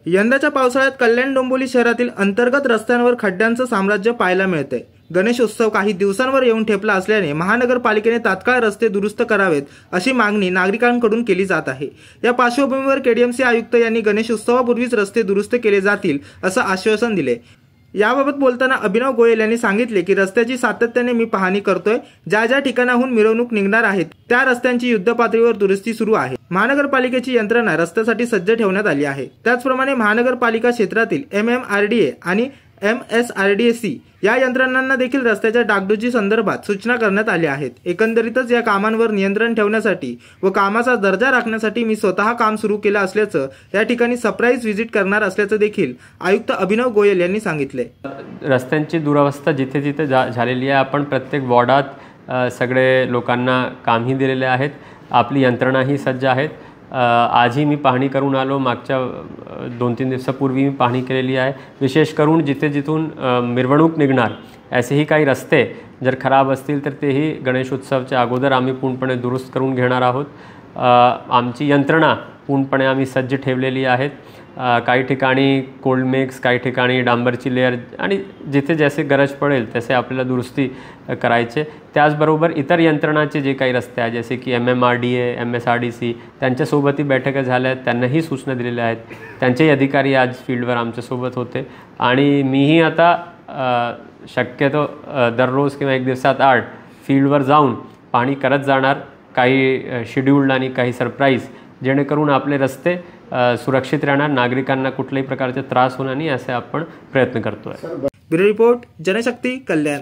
यंदाच्या पावसाळ्यात कल्याण डोंबिवली शहरातील अंतर्गत रस्त्यांवर खड्ड्यांचं साम्राज्य पाहायला मिळतंय। गणेशोत्सव काही दिवसांवर येऊन ठेपला असल्याने महानगरपालिकेने तात्काळ रस्ते दुरुस्त करावेत अशी मागणी नागरिकांकडून केली जात आहे। या पार्श्वभूमीवर केडीएमसी आयुक्त यांनी गणेशोत्सवापूर्वीच रस्ते दुरुस्त केले जातील असं आश्वासन दिले। याबाबत बोलताना अभिनव गोयल यांनी सांगितले की रस्त्याची सातत्याने मी पाहणी करतोय। ज्या ज्या ठिकाणाहून मिरवणूक निघणार आहेत त्या रस्त्यांची युद्धपातळीवर दुरुस्ती सुरू आहे। महानगरपालिकेची यंत्रणा रस्त्यासाठी सज्ज ठेवण्यात आली आहे। त्याचप्रमाणे महानगरपालिका क्षेत्रातील MMRDA आणि MSRDC या यंत्रणांना देखील रस्त्याच्या डागडुजी संदर्भात सूचना करण्यात आल्या आहेत। एकंदरीतच या कामांवर नियंत्रण ठेवण्यासाठी व कामाचा दर्जा राखण्यासाठी मी स्वतः काम सुरू केलं असल्याचं या ठिकाणी सरप्राईज व्हिजिट करणार असल्याचं देखील आयुक्त अभिनव गोयल यांनी सांगितले। रस्त्यांची दुरावस्था जिथे जिथे झालेली आहे, आपण प्रत्येक वॉर्डात सगळे लोकांना कामही दिलेले आहेत। आपली यंत्रणाही सज्ज आहेत। आजही मी पाहणी करून आलो। मागच्या 2-3 दिवसापूर्वी मी पाहणी केलेली आहे। विशेष करून जिथे जिथून मिरवणूक निघणार असेही काही रस्ते जर खराब असतील तर तेही गणेशोत्सवाच्या अगोदर आम्ही पूर्णपणे दुरुस्त करून घेणार आहोत। आमची यंत्रणा पूर्णपणे आम्ही सज्ज ठेवलेली आहेत। काही ठिकाणी कोल्ड मिक्स, काही ठिकाणी डांबरची लेअर आणि जिथे जसे गरज पडेल तसे आपल्याला दुरुस्ती करायचे। त्याचबरोबर इतर यंत्रणाचे जे काही रस्ते आहेत जसे की MMRDA, MSRDC त्यांच्यासोबतही बैठका झाल्या आहेत। त्यांनाही सूचना दिलेल्या आहेत। त्यांचेही अधिकारी आज फील्डवर आमच्यासोबत होते आणि मीही आता शक्यतो दररोज किंवा एक दिवसात 8 फील्डवर जाऊन पाहणी करत जाणार। काही शेड्यूल्ड आणि काही सरप्राईज, जेणेकरून आपले रस्ते सुरक्षित राहणार, नागरिकांना कुठल्याही प्रकारचे त्रास होणार नाही असे आपण प्रयत्न करतोय। ब्युरो रिपोर्ट, जनशक्ती, कल्याण।